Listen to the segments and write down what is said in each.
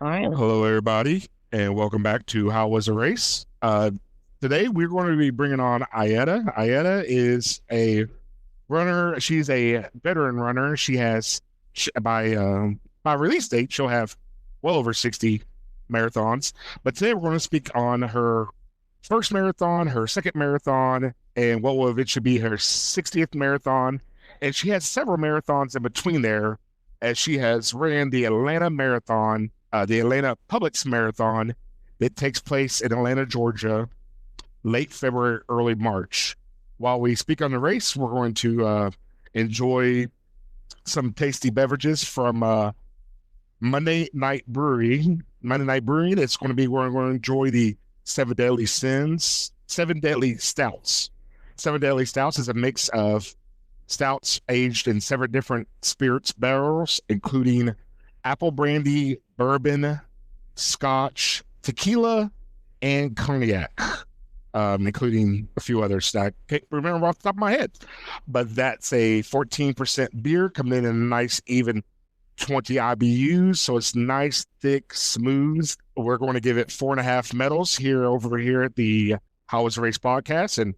All right. Hello, everybody, and welcome back to How Was a Race? Today, we're going to be bringing on Ayetta. Ayetta is a runner. She's a veteran runner. She has, by release date, she'll have well over 60 marathons. But today, we're going to speak on her first marathon, her second marathon, and what will eventually be her 60th marathon. And she has several marathons in between there, as she has ran the Atlanta Marathon, the Atlanta Publix Marathon that takes place in Atlanta, Georgia, late February, early March. While we speak on the race, we're going to enjoy some tasty beverages from Monday Night Brewery. Monday Night Brewing. It's going to be we're going to enjoy the Seven Deadly Sins, Seven Deadly Stouts. Seven Deadly Stouts is a mix of stouts aged in 7 different spirits barrels, including apple brandy, bourbon, scotch, tequila, and cognac, including a few others that I can't remember off the top of my head. But that's a 14% beer coming in a nice, even 20 IBUs. So it's nice, thick, smooth. We're going to give it 4.5 medals over here at the How Was a Race podcast. And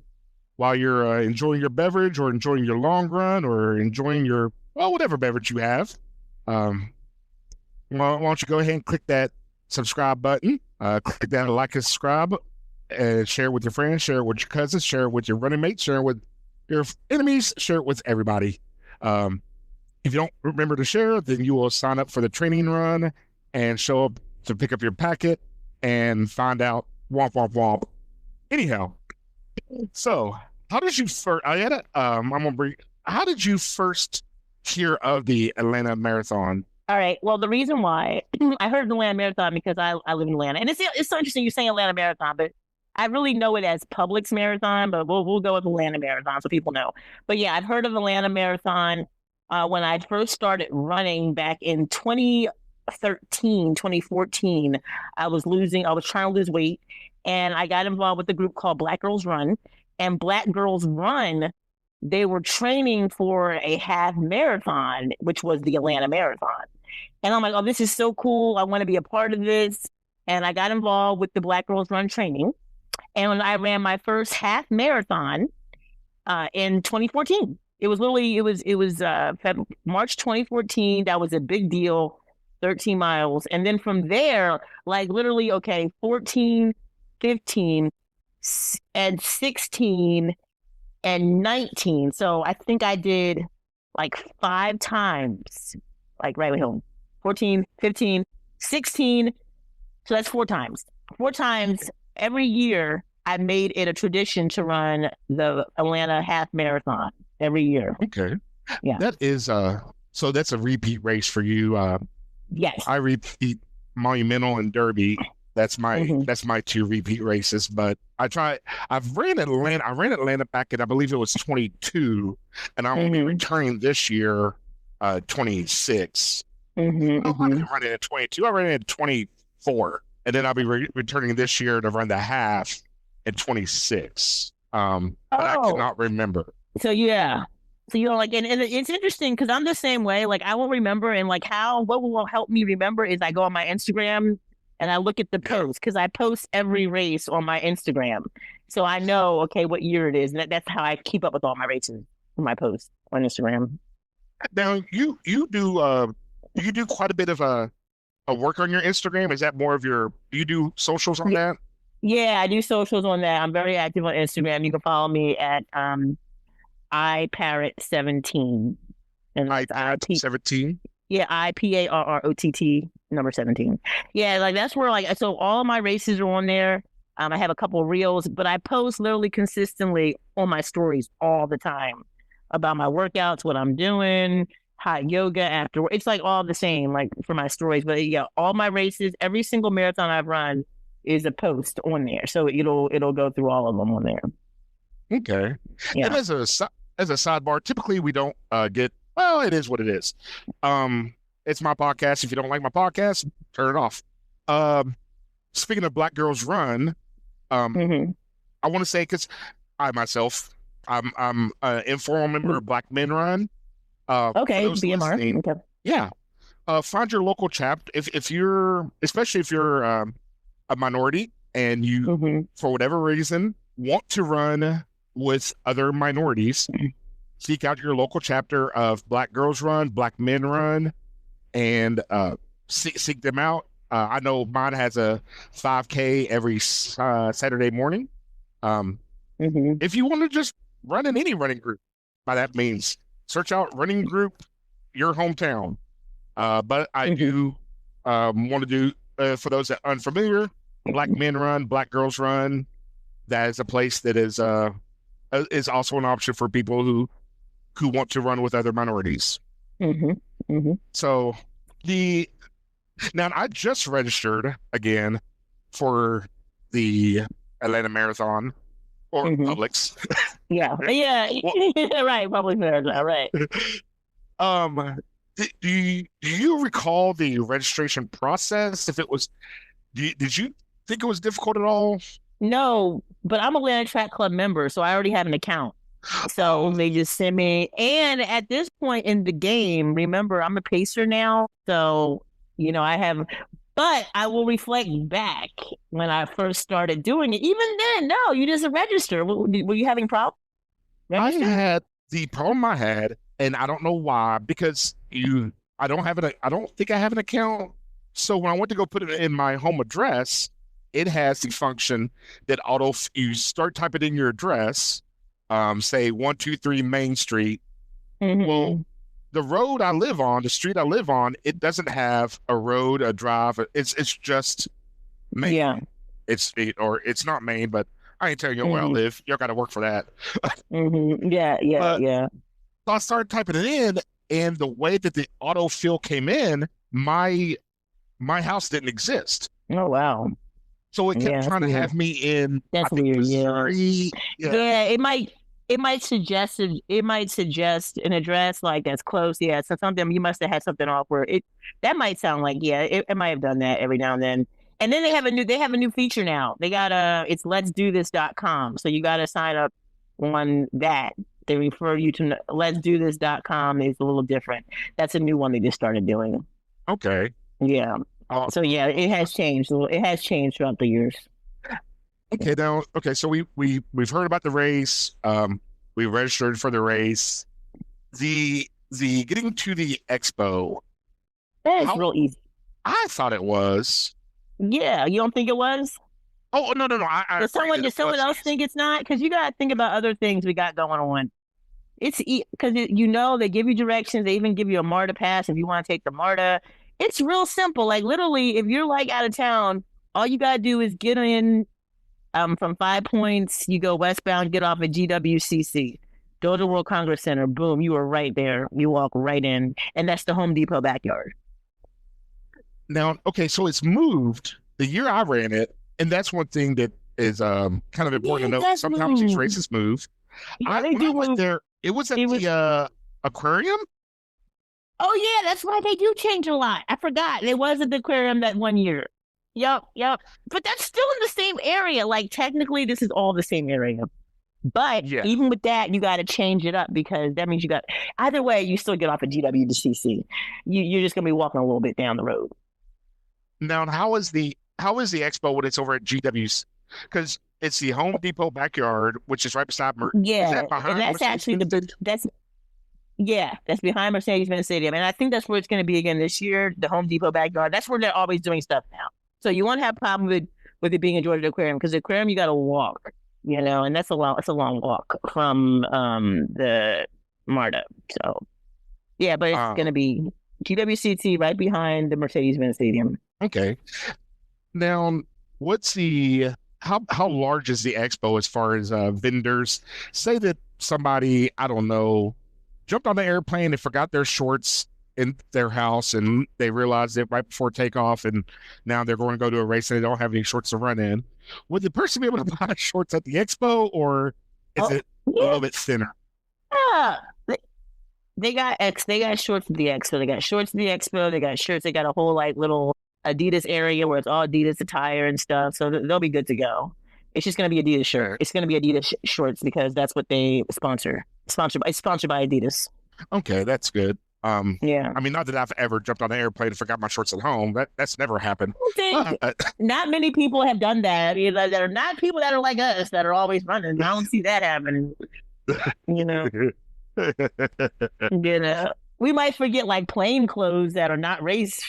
while you're enjoying your beverage or enjoying your long run or enjoying your, whatever beverage you have, why don't you go ahead and click that subscribe button, click that like and subscribe, and share it with your friends, share it with your cousins, share it with your running mates, share it with your enemies, share it with everybody. If you don't remember to share, then you will sign up for the training run and show up to pick up your packet and find out womp, womp, womp. Anyhow, so how did you first, how did you first hear of the Atlanta Marathon? All right. Well, the reason why I heard of the Atlanta Marathon because I live in Atlanta, and it's so interesting you're saying Atlanta Marathon, but I really know it as Publix Marathon, but we'll go with Atlanta Marathon so people know. But yeah, I've heard of Atlanta Marathon when I first started running back in 2014. I was trying to lose weight, and I got involved with a group called Black Girls Run. And Black Girls Run, they were training for a half marathon, which was the Atlanta Marathon. And I'm like, oh, this is so cool. I want to be a part of this. And I got involved with the Black Girls Run training. And when I ran my first half marathon in 2014, it was March 2014. That was a big deal, 13 miles. And then from there, like literally, 14, 15, and 16 and 19. So I think I did like 5 times, like right home, 14, 15, 16. So that's 4 times. 4 times every year. I made it a tradition to run the Atlanta half marathon every year. Okay. Yeah. That is, so that's a repeat race for you. Yes. I repeat Monumental and Derby. That's my 2 repeat races, but I've ran Atlanta. I ran Atlanta back in, I believe it was 22, and I'll be returning this year, 26. I didn't run it at 22. I ran it at 24, and then I'll be returning this year to run the half at 26. But I cannot remember. So yeah. So, and it's interesting because I'm the same way. Like I won't remember, and like what will help me remember is I go on my Instagram and I look at the posts because I post every race on my Instagram. So I know, what year it is. And that's how I keep up with all my races in my posts on Instagram. Now, you do quite a bit of a work on your Instagram. Is that more of do you do socials on that? Yeah, I do socials on that. I'm very active on Instagram. You can follow me at iParrot17. And iParrot17? Yeah, IPARROTT number 17. Yeah, like that's where so all of my races are on there. I have a couple of reels, but I post literally consistently on my stories all the time about my workouts, what I'm doing, hot yoga after. It's like all the same, like for my stories. But yeah, all my races, every single marathon I've run is a post on there, so it'll go through all of them on there. Okay. Yeah. And as a sidebar, typically we don't get. Well, it is what it is. It's my podcast. If you don't like my podcast, turn it off. Speaking of Black Girls Run, I want to say, because I myself, I'm an informal member of Black Men Run. BMR. Okay. Yeah. Find your local chapter. If you're, especially if you're a minority and you, Hmm. for whatever reason, want to run with other minorities, seek out your local chapter of Black Girls Run, Black Men Run, and seek them out. I know mine has a 5K every Saturday morning. Um, Hmm. if you want to just run in any running group, by that means, search out running group your hometown. But I Hmm. do want to do for those that are unfamiliar, Black Men Run, Black Girls Run. That is a place that is also an option for people who want to run with other minorities. Hmm. Hmm. So the now I just registered again for the Atlanta Marathon or Hmm. Publix. Yeah. Yeah. Well, Right. Public marathon. Right. do you recall the registration process? If it was, did you think it was difficult at all? No, but I'm a Land Track Club member, so I already have an account. So Oh, they just send me. And at this point in the game, remember, I'm a pacer now. So, I have, but I will reflect back when I first started doing it. Even then, no, you just register. Were you having problems I registering? had the problem I had, and I don't know why, because I don't think I have an account. So when I went to go put it in my home address, it has the function that you start typing in your address, say 123 Main Street. Well, Mm-hmm. the road I live on, the street I live on, it doesn't have a road, a drive. It's just Yeah. Main. Or it's not Main, but I ain't telling you where I Mm-hmm. live. Y'all got to work for that. Mm-hmm. Yeah. Yeah. But Yeah. so I started typing it in, and the way that the autofill came in, my house didn't exist. Oh, wow. So it kept Yeah. That's trying to weird. have me in, I That's think, weird. Yeah. Missouri. Yeah. Yeah, it might suggest an address like that's close. Yeah, so something you must have had something off where it that might sound like yeah, it might have done that every now and then. And then they have a new feature now. They got it's letsdothis.com. So you got to sign up on that. They refer you to letsdothis.com is a little different. That's a new one they just started doing. Okay. Yeah. Uh, So yeah, it has changed. It has changed throughout the years. okay. Now, okay. So we've heard about the race. We registered for the race. The getting to the expo. That's How real easy. I thought it was. Yeah, you don't think it was? Oh, no, no, no. I Does agree someone that it does someone was. else think it's not? Because you got to think about other things we got going on. It's because they give you directions. They even give you a MARTA pass if you want to take the MARTA. It's real simple. Like literally, if you're like out of town, all you gotta do is get in from 5 Points. You go westbound, get off at GWCC. Go to World Congress Center. Boom, you are right there. You walk right in, and that's the Home Depot backyard. Now, okay, so it's moved the year I ran it, and that's one thing that is kind of important Yeah, to note. that's Sometimes these move. races move. Yeah, I they When I do went move. there, it was at It was. the aquarium. Oh yeah, that's why they do change a lot. I forgot. There was at the aquarium that one year. Yep, yep. But that's still in the same area. Like technically this is all the same area. But Yeah. even with that, you gotta change it up because that means you got either way, you still get off at GWCC. You're just gonna be walking a little bit down the road. Now, how is the expo when it's over at GW's? Because it's the Home Depot backyard, which is right beside. Is Yeah. that And behind that's actually Mercedes-Benz Stadium? that's behind Mercedes-Benz Stadium. And I think that's where it's gonna be again this year, the Home Depot backyard. That's where they're always doing stuff now. So you won't have a problem with it being a Georgia aquarium because the aquarium you gotta walk, and that's a long walk from the MARTA. So yeah, but it's Uh, gonna be GWCT right behind the Mercedes-Benz Stadium. okay. Now, what's the how large is the expo as far as vendors? Say that somebody, I don't know, jumped on the airplane and forgot their shorts in their house and they realized it right before takeoff and now they're going to go to a race and they don't have any shorts to run in. Would the person be able to buy shorts at the expo or is Oh it a yeah, little bit thinner? they got shorts for the expo. They got shorts for the expo. They got shirts. They got a whole like little Adidas area where it's all Adidas attire and stuff. So they'll be good to go. It's just gonna be Adidas shirt. It's gonna be Adidas shorts because that's what they sponsor. It's sponsored by Adidas. Okay, that's good. Yeah. I mean, not that I've ever jumped on an airplane and forgot my shorts at home. That's never happened. Not many people have done that. You know, there are not people that are like us that are always running. I don't see that happening. You know, we might forget like plane clothes that are not race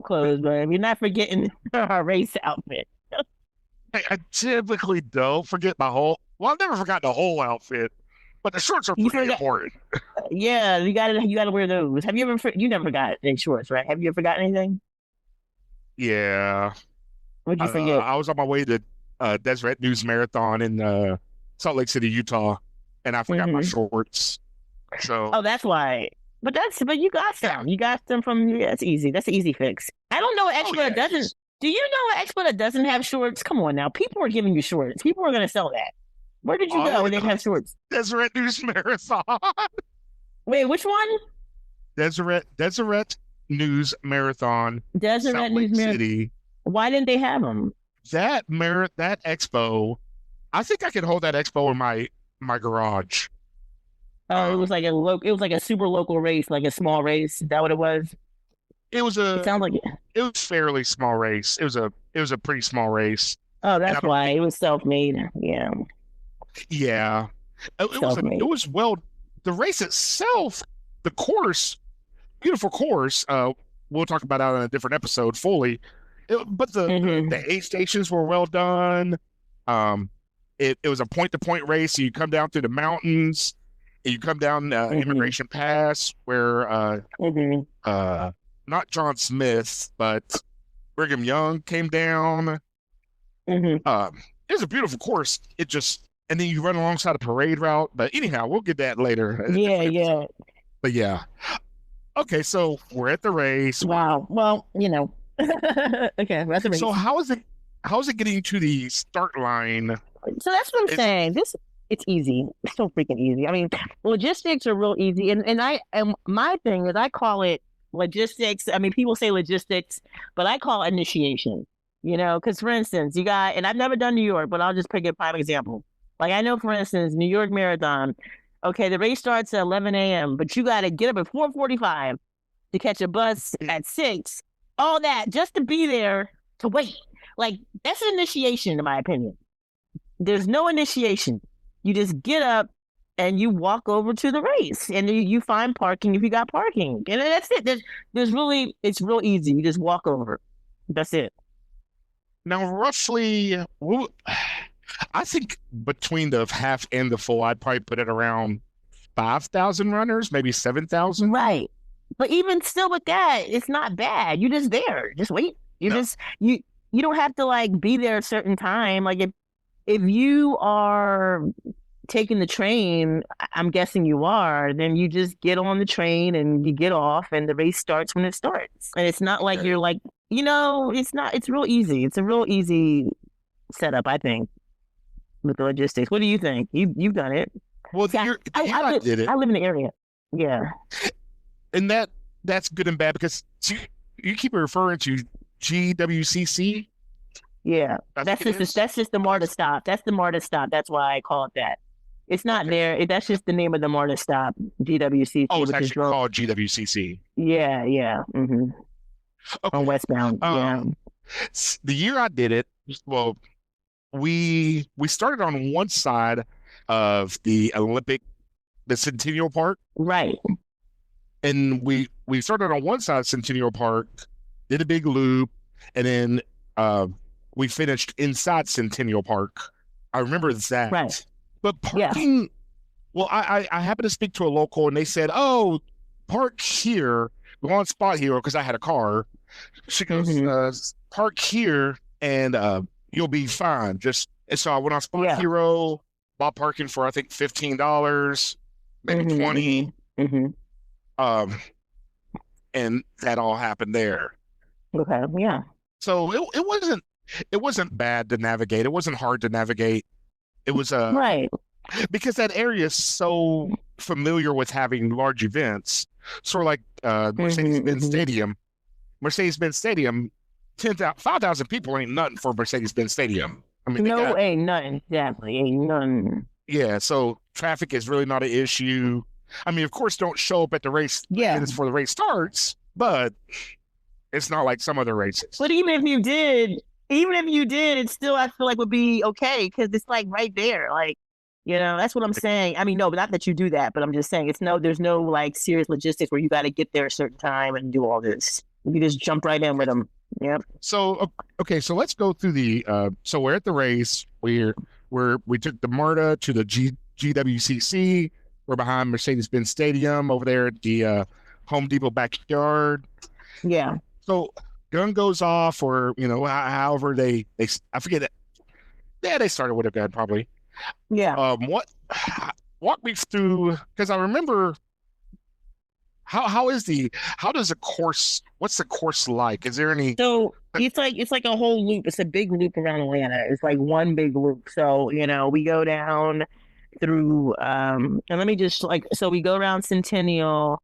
clothes, but we're not forgetting our race outfit. I typically don't forget my whole. Well, I've never forgotten the whole outfit, but the shorts are pretty important. Yeah, you gotta wear those. Have you ever? You never forgot any shorts, right? Have you ever forgotten anything? Yeah. What'd you forget? I was on my way to Deseret News Marathon in Salt Lake City, Utah, and I forgot my shorts. So that's why. But you got some. You got them from. Yeah, that's easy. That's an easy fix. I don't know an expert that doesn't. Do you know an expert that doesn't have shorts? Come on now. People are giving you shorts. People are going to sell that. Where did you go when they have shorts? Deseret News Marathon. Wait, which one? Deseret News Marathon. Deseret News Marathon. Why didn't they have them? That expo. I think I could hold that expo in my garage. Oh, it was like a super local race, like a small race. Is that what it was? It sounds like it was fairly small race. It was a pretty small race. Oh, that's why it was self-made. Yeah. Yeah. It was well. The race itself, the course, beautiful course. We'll talk about that in a different episode fully. But the aid stations were well done. It was a point-to-point race. So you come down through the mountains. You come down Immigration Pass, where not John Smith, but Brigham Young came down. It was a beautiful course. And then you run alongside a parade route. But anyhow, we'll get that later. Yeah. But yeah. Okay, so we're at the race. Wow. Well, okay, we're at the race. So how is it getting to the start line? So that's what I'm saying. It's easy. It's so freaking easy. I mean, logistics are real easy. And my thing is I call it logistics. I mean, people say logistics, but I call it initiation. Because for instance, and I've never done New York, but I'll just pick a prime example. Like I know, for instance, New York Marathon. Okay, the race starts at 11 a.m., but you got to get up at 4:45 to catch a bus at 6. All that just to be there to wait. Like that's an initiation, in my opinion. There's no initiation. You just get up and you walk over to the race, and you find parking if you got parking, and that's it. It's real easy. You just walk over. That's it. Now, roughly, I think between the half and the full, I'd probably put it around 5,000 runners, maybe 7,000. Right. But even still with that, it's not bad. You're just there. Just wait. You don't have to like be there a certain time. Like if you are taking the train, I'm guessing you are, then you just get on the train and you get off and the race starts when it starts. And it's not like you're like, it's real easy. It's a real easy setup, I think, with the logistics. What do you think? You've done it. Well, I did it. I live in the area. Yeah. And that's good and bad because you keep referring to GWCC. Yeah, that's just the MARTA stop. That's the MARTA stop. That's why I call it that. It's not there. That's just the name of the MARTA stop. GWCC. Oh, it's actually called GWCC. Yeah. Mm-hmm. Okay. On westbound. Yeah. The year I did it, well, we started on one side of the Centennial Park. Right. And we started on one side of Centennial Park, did a big loop, and then we finished inside Centennial Park. I remember that. Right. But parking, well, I happened to speak to a local, and they said, "Oh, park here, go on Spot Hero," because I had a car. She goes, "Park here, and you'll be fine." And so I went on Spot Hero, bought parking for I think $15, maybe $20. And that all happened there. Okay. Yeah. So it wasn't bad to navigate. It wasn't hard to navigate. It was right, because that area is so familiar with having large events. Sort of like Mercedes-Benz Stadium. Mercedes-Benz Stadium, 5,000 people ain't nothing for Mercedes-Benz Stadium. I mean, ain't nothing. Exactly, ain't nothing. Yeah, so traffic is really not an issue. I mean, of course, don't show up at the race Yeah. minutes before the race starts, but it's not like some other races. But even if you did, it still I feel like would be okay because it's like right there. Like, that's what I'm saying. I mean, no, but not that you do that, but I'm just saying there's no like serious logistics where you got to get there a certain time and do all this. You just jump right in with them. Yep. So okay, so let's go through the. So we're at the race. We took the MARTA to the GWCC. We're behind Mercedes-Benz Stadium over there at the Home Depot backyard. Yeah. So gun goes off, or however they I forget it. Yeah, they started with a gun probably. Yeah. Walk me through, because I remember how does the course, what's the course like? Is there any? So it's like a whole loop. It's a big loop around Atlanta. It's like one big loop. So, we go down through and let me just so we go around Centennial,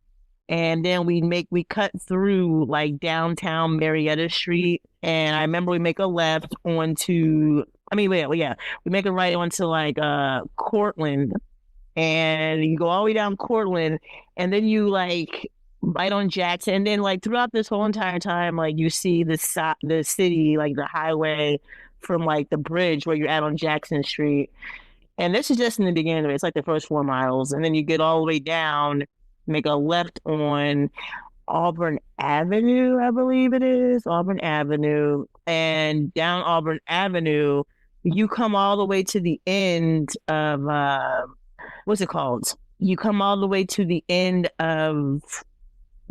and then we cut through like downtown Marietta Street, and I remember we make a left onto we make a right onto like Cortland, and you go all the way down Cortland, and then you like right on Jackson, and then like throughout this whole entire time, like you see the city, like the highway from like the bridge where you're at on Jackson Street. And this is just in the beginning of it. It's like the first 4 miles, and then you get all the way down, make a left on Auburn Avenue, I believe it is Auburn Avenue, and down Auburn Avenue, you come all the way to the end of what's it called? You come all the way to the end of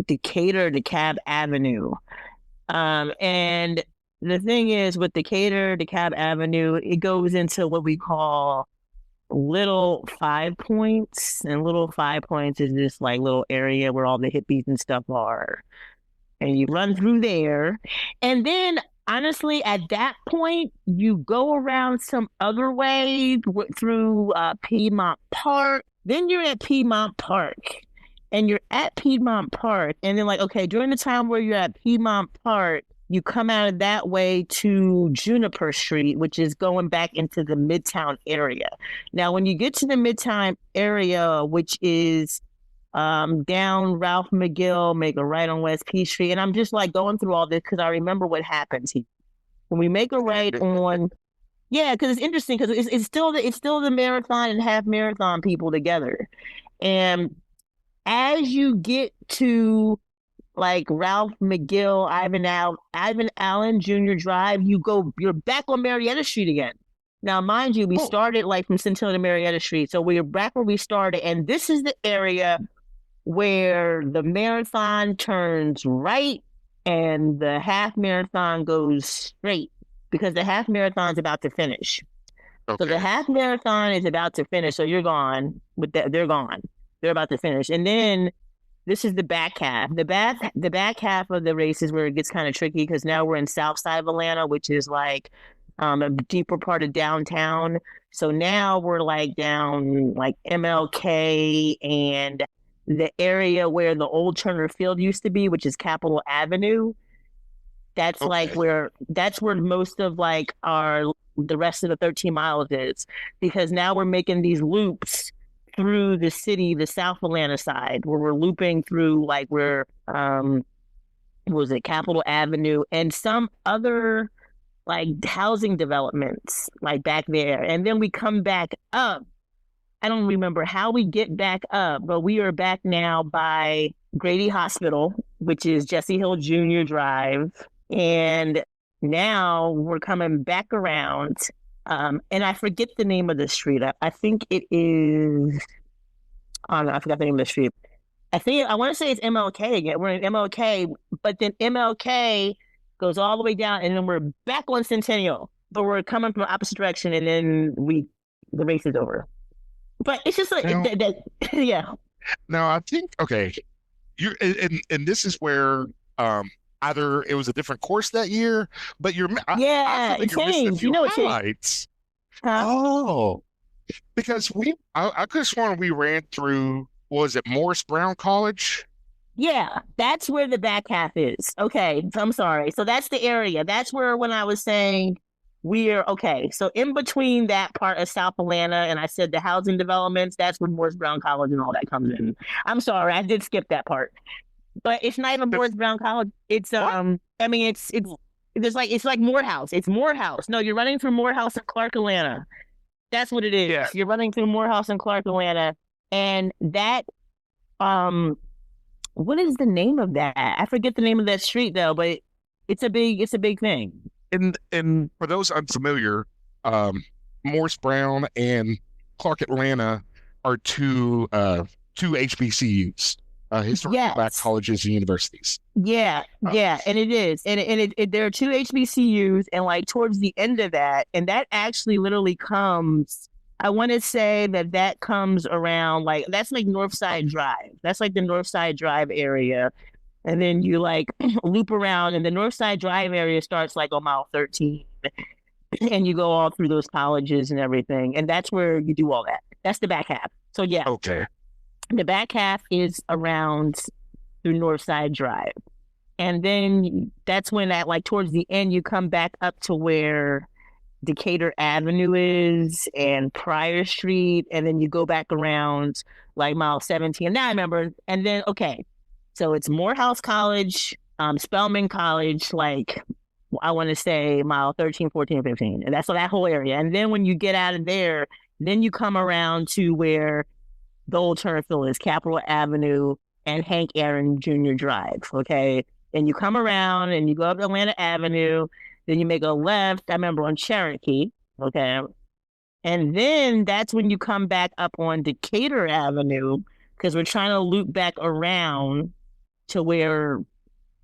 Decatur, DeKalb Avenue, and the thing is with Decatur, DeKalb Avenue, it goes into what we call Little Five Points, and Little Five Points is this like little area where all the hippies and stuff are, and you run through there, and then honestly at that point you go around some other way through Piedmont Park. Then you're at Piedmont Park, and then like, okay, during the time where you're at Piedmont Park, you come out of that way to Juniper Street, which is going back into the Midtown area. Now, when you get to the Midtown area, which is down Ralph McGill, make a right on West P Street, and I'm just like going through all this because I remember what happens here. When we make a right on, yeah, because it's interesting because it's still the marathon and half marathon people together, and as you get to like Ralph McGill, Ivan Allen Jr. Drive, you're back on Marietta Street again. Now, mind you, we started like from Centennial to Marietta Street, so we're back where we started, and this is the area where the marathon turns right and the half marathon goes straight, because the half marathon is about to finish. Okay. So the half marathon is about to finish, so you're gone with that. They're gone. They're about to finish, and then this is the back half. The back half of the race is where it gets kind of tricky because now we're in South Side of Atlanta, which is like a deeper part of downtown. So now we're like down like MLK and the area where the old Turner Field used to be, which is Capitol Avenue. That's like that's where most of like the rest of the 13 miles is, because now we're making these loops through the city, the South Atlanta side, where we're looping through like where was it Capitol Avenue and some other like housing developments like back there, and then we come back up. I don't remember how we get back up, but we are back now by Grady Hospital, which is Jesse Hill Jr. Drive, and now we're coming back around. And I forget the name of the street. I think it is. Oh no, I forgot the name of the street. I want to say it's MLK again. We're in MLK, but then MLK goes all the way down, and then we're back on Centennial, but we're coming from the opposite direction, and then the race is over. But it's just like yeah. Now I think you and this is where either it was a different course that year, but it changed. It changed. Huh? Oh, because I could have sworn we ran through, was it Morris Brown College? Yeah, that's where the back half is. Okay, I'm sorry. So that's the area. That's where when I was saying we're okay. So in between that part of South Atlanta, and I said the housing developments, that's where Morris Brown College and all that comes in. I'm sorry, I did skip that part, but it's not even Morris Brown College. It's What? I mean, it's like Morehouse. It's Morehouse. No, you're running through Morehouse and Clark, Atlanta. That's what it is. Yeah. You're running through Morehouse and Clark, Atlanta, and that um, what is the name of that? I forget the name of that street though, but it's a big thing. And for those unfamiliar, Morris Brown and Clark Atlanta are two HBCUs, historically black Yes. colleges and universities. Yeah, yeah, and it is, and there are two HBCUs, and like towards the end of that, and that actually literally comes. I want to say that that comes around like that's like Northside Drive. That's like the Northside Drive area, and then you like loop around, and the Northside Drive area starts like on mile 13, and you go all through those colleges and everything, and that's where you do all that. That's the back half. So yeah, Okay. the back half is around through Northside Drive. And then that's when at like towards the end you come back up to where Decatur Avenue is and Pryor Street, and then you go back around like mile 17. Now I remember. And then okay, so it's Morehouse College, Spelman College, like I want to say mile 13, 14, 15. And that's that whole area. And then when you get out of there, then you come around to where the old Turnfield is, Capitol Avenue and Hank Aaron Jr. Drive. Okay. And you come around and you go up Atlanta Avenue, then you make a left, I remember on Cherokee. Okay. And then that's when you come back up on Decatur Avenue because we're trying to loop back around to where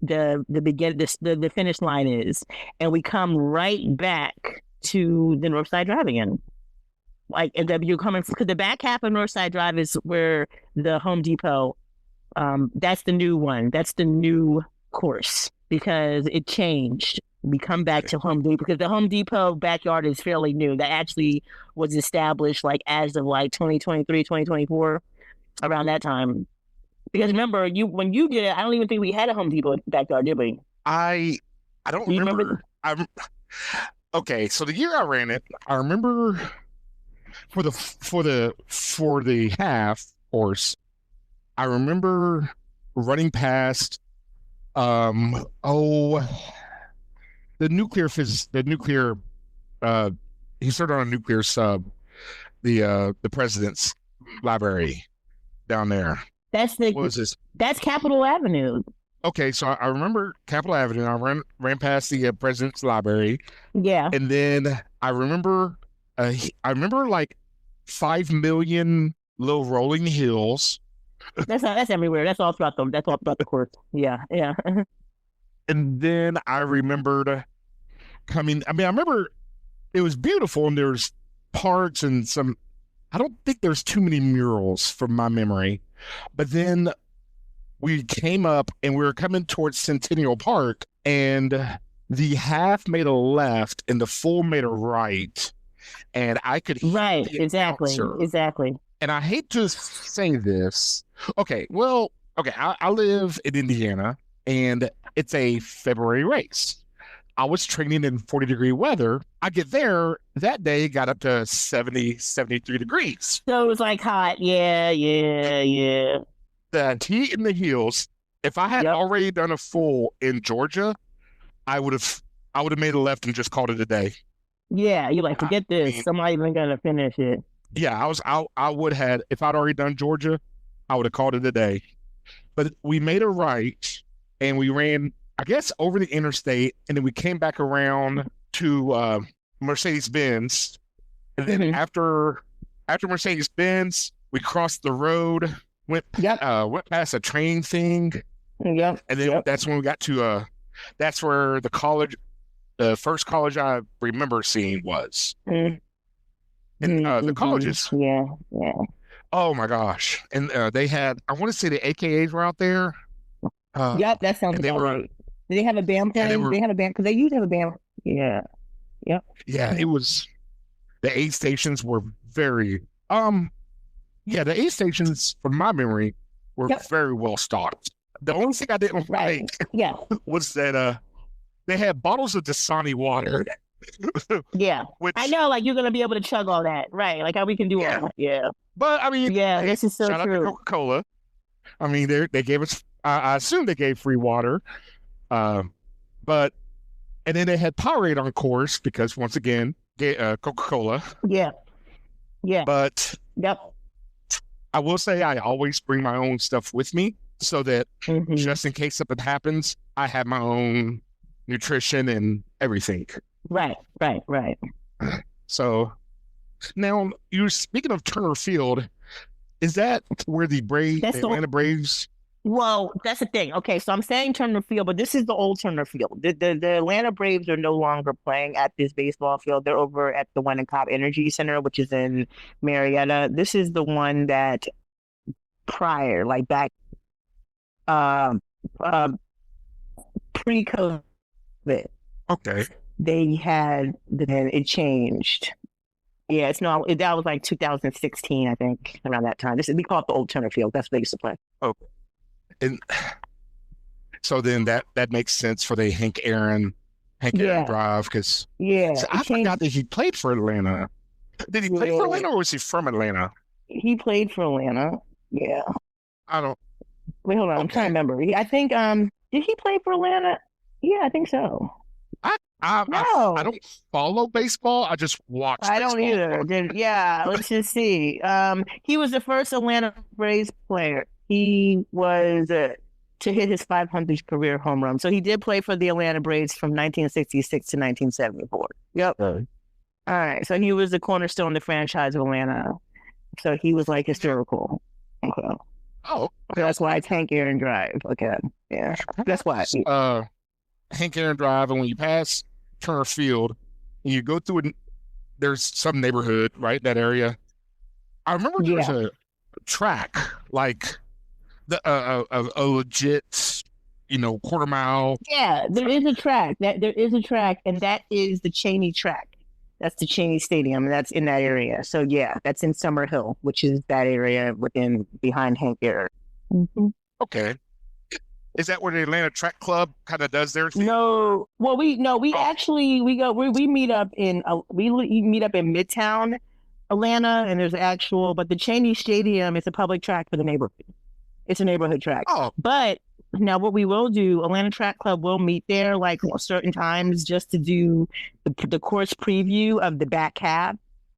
the finish line is. And we come right back to the Northside Drive again. Like, and you're coming because the back half of Northside Drive is where the Home Depot. That's the new one. That's the new course because it changed. We come back to Home Depot because the Home Depot backyard is fairly new. That actually was established like as of like 2023, 2024, around that time. Because remember, when you did it, I don't even think we had a Home Depot backyard, did we? I don't Do you remember? remember. I'm okay. So the year I ran it, I remember for the half course, I remember running past oh the nuclear he started on a nuclear sub, the president's library down there. That's What was this? that's Capitol Avenue. Okay, so I remember Capitol Avenue. I ran past the president's library, Yeah, and then I remember like 5 million little rolling hills. that's everywhere. That's all throughout the course. Yeah, yeah. And then I remembered coming. I mean, I remember it was beautiful, and there's parks and some. I don't think there's too many murals from my memory, but then we came up and we were coming towards Centennial Park, and the half made a left and the full made a right, and I could hear Right, the exactly, announcer. exactly. And I hate to say this. Okay, well, okay, I live in Indiana, and it's a February race. I was training in 40-degree weather. I get there that day, got up to 70, 73 degrees. So it was like hot. Yeah, yeah, yeah. The heat in the heels. If I had Yep. already done a full in Georgia, I would have made a left and just called it a day. Yeah, you're like, forget I this. mean, I'm not even gonna finish it. yeah, I would have, if I'd already done Georgia, I would have called it a day. But we made a right and we ran, I guess, over the interstate, and then we came back around to Mercedes-Benz. And then Mhm. after Mercedes-Benz, we crossed the road, went Yep, went past a train thing, yep, and then yep. that's when we got to that's where the first college I remember seeing was. Mm, And the mhm. colleges, Yeah, yeah. oh my gosh. And they had, I want to say the AKAs were out there. Yep, that sounds And they about were, right. Did they have a band yeah, they playing? were, They had a band because they used to have a band. Yeah, yep. yeah, it was, the aid stations were very, yeah, the aid stations, from my memory, were Yep, very well stocked. The only thing I didn't right. like Yeah. was that they had bottles of Dasani water Yeah. I Which, know, like you're gonna be able to chug all that, right? Like how we can do all yeah. that. Yeah. But I mean, Yeah, hey, this is so shout out to true. Coca-Cola. I mean, they gave us. I assume they gave free water. Um, but and then they had Powerade on course because once again, Coca-Cola. Yeah. Yeah. But Yep. I will say I always bring my own stuff with me so that Hmm. just in case something happens, I have my own nutrition and everything. Right. Right. Right. So now you're speaking of Turner Field. Is that where the That's the Atlanta Braves? Well, that's the thing. Okay, so I'm saying Turner Field, but this is the old Turner Field. The Atlanta Braves are no longer playing at this baseball field. They're over at the one in Cobb Energy Center, which is in Marietta. This is the one that prior, like back um um pre-COVID, Okay. they had then it changed. Yeah, it's no, that was like 2016, I think, around that time. This is we call it the old Turner Field. That's what they used to play. Okay. And so then that makes sense for the Hank Aaron Yeah, drive because yeah, it I changed. forgot that he played for Atlanta. Did he play for Yeah, Atlanta or was he from Atlanta? he played for Atlanta. Yeah. I don't. Wait, hold on. I'm trying to Okay. remember. I think did he play for Atlanta? Yeah, I think so. I No, don't follow baseball. I just watch I don't baseball. either. Yeah, let's just see. He was the first Atlanta Braves player. He was to hit his 500th career home run. So he did play for the Atlanta Braves from 1966 to 1974. Yep. Okay. All right. So he was the cornerstone of the franchise of Atlanta. So he was like historical. Okay. Oh, So that's why it's Hank Aaron Drive. Okay. Yeah. That's why. Hank Aaron Drive, and when you pass Turner Field, and you go through it, there's some neighborhood right in that area. I remember there was Yeah. a track like a legit, quarter mile. Yeah, there is a track. There is a track, and that is the Cheney track. That's the Cheney Stadium, and that's in that area. So yeah, that's in Summer Hill, which is that area within behind Hank Aaron. Mhm. Okay, is that where the Atlanta Track Club kind of does their thing? No, well, we Oh, actually we meet up in we meet up in Midtown Atlanta, and there's actual, but the Cheney Stadium is a public track for the neighborhood. It's a neighborhood track. oh, But now what we will do, Atlanta Track Club will meet there like certain times just to do the course preview of the back half,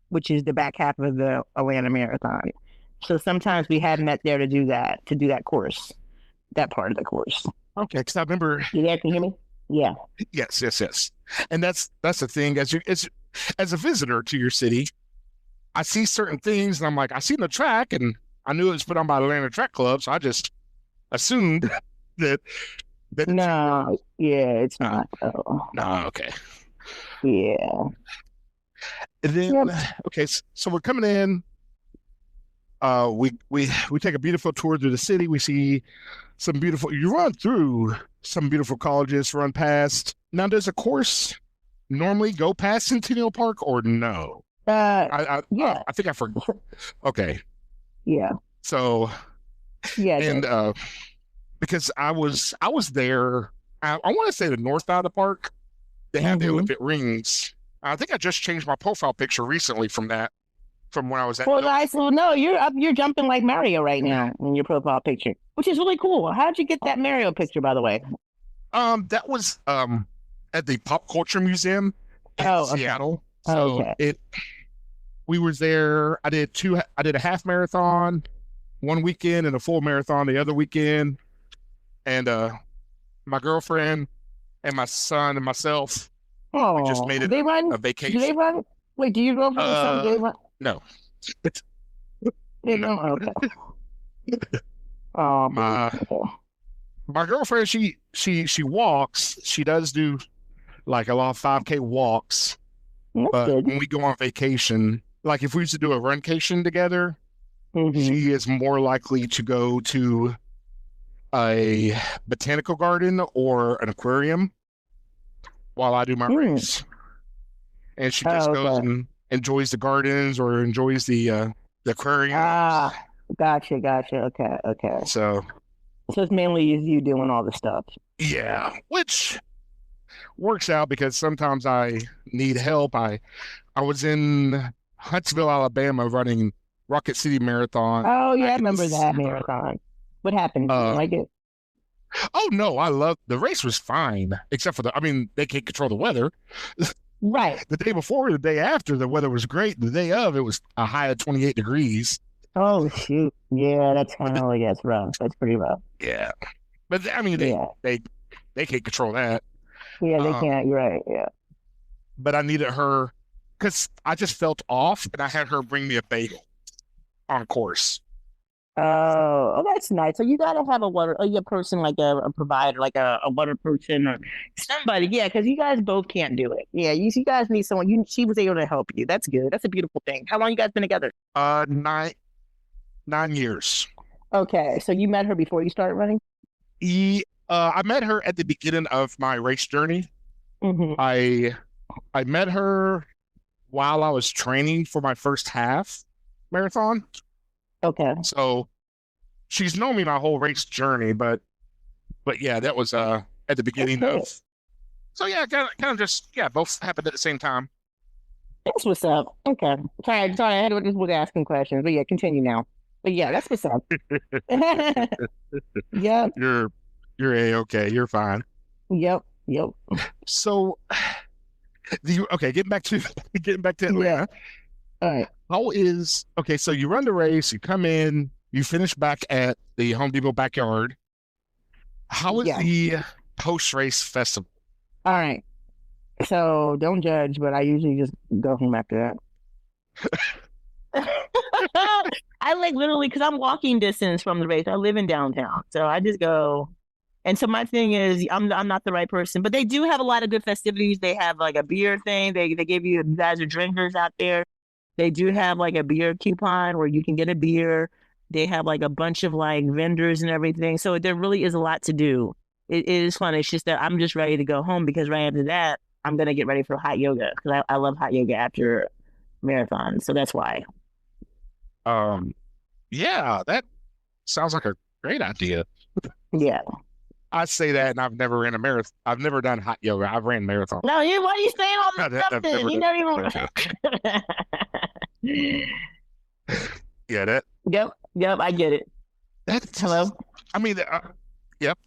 which is the back half of the Atlanta Marathon. So sometimes we have met there to do that course, that part of the course. okay. Because I remember, You there? Can you hear me? Yeah. yes, and that's the thing. As a visitor to your city, I see certain things, and I'm like, I seen the track, and I knew it was put on by the Atlanta Track Club, so I just assumed that it's No, yeah, it's uh, not. Oh, no, okay. yeah. And then Yep. okay, so we're coming in. We take a beautiful tour through the city. We see some beautiful. You run through some beautiful colleges. Run past. Now, does a course normally go past Centennial Park or no? Uh, I yeah, I think I forgot. Okay, yeah, so yeah. It and does. because I was there. I want to say the north side of the park. They have the Mm-hmm. Olympic rings. I think I just changed my profile picture recently from that, from when I was at Well, the. nice. Well, no, you're up. You're jumping like Mario right now in your profile picture, which is really cool. How'd you get that Mario picture, by the way? That was at the Pop Culture Museum in Oh, okay. Seattle. Oh, So okay. we were there. I did a half marathon one weekend and a full marathon the other weekend. And my girlfriend and my son and myself, we just Oh, made do it they run? a Do they vacation. run? Wait, do you go for the son? Do they Uh run? no. They No. don't. Okay. Oh, baby. My Okay. my girlfriend, she walks. She does do like a lot of 5K walks. That's But good. when we go on vacation, like if we used to do a runcation together, Mm-hmm. she is more likely to go to a botanical garden or an aquarium while I do my Mm. race. And she just Oh, goes okay. and enjoys the gardens or enjoys the aquariums. Ah, gotcha, gotcha. Okay, okay. So So it's mainly is you doing all the stuff. yeah, which works out because sometimes I need help. I was in Huntsville, Alabama, running Rocket City Marathon Oh yeah, I back in remember that December. marathon. What happened? You didn't Uh, like it? oh no, I love the race was fine, except for I mean, they can't control the weather. Right. The day before, the day after, the weather was great. The day of, it was a high of 28 degrees. Oh shoot. Yeah, that's But kind of like that's rough. That's pretty rough. yeah, but I mean, Yeah. they can't control that. Yeah, they Um, can't. You're right. Yeah. but I needed her because I just felt off, and I had her bring me a bagel on course. Oh, that's nice. So you gotta have a person like a provider, like a water person or somebody. Yeah, because you guys both can't do it. Yeah, you guys need someone. She was able to help you. That's good. That's a beautiful thing. How long you guys been together? 9 years. Okay, so you met her before you started running? I met her at the beginning of my race journey. Mm-hmm. I met her while I was training for my first half marathon. Okay. So she's known me my whole race journey, but yeah, that was at the That's beginning good. of. So yeah, kind of just yeah, both happened at the same time. That's what's up. Okay. Sorry, I had to just was asking questions, but yeah, continue now. But yeah, that's what's up. Yep, You're you're a okay, you're fine. yep. So okay, getting back to Yeah. Atlanta. All right. How is okay? So you run the race, you come in, you finish back at the Home Depot backyard. How is Yeah. the post race festival? All right. So don't judge, but I usually just go home after that. I like literally because I'm walking distance from the race. I live in downtown, so I just go. And so my thing is, I'm not the right person, but they do have a lot of good festivities. They have like a beer thing. They give you guys are drinkers out there. They do have like a beer coupon where you can get a beer. They have like a bunch of like vendors and everything. So there really is a lot to do. It is fun. It's just that I'm just ready to go home because right after that, I'm gonna get ready for hot yoga because I love hot yoga after marathon. So that's why. Um, yeah, that sounds like a great idea. Yeah. I say that, and I've never ran a marathon. I've never done hot yoga. I've ran marathon. No, why are you saying all No, this stuff I've then? never You done. never even. Yeah, that Yep, I get it. that's. Hello? I mean, yep.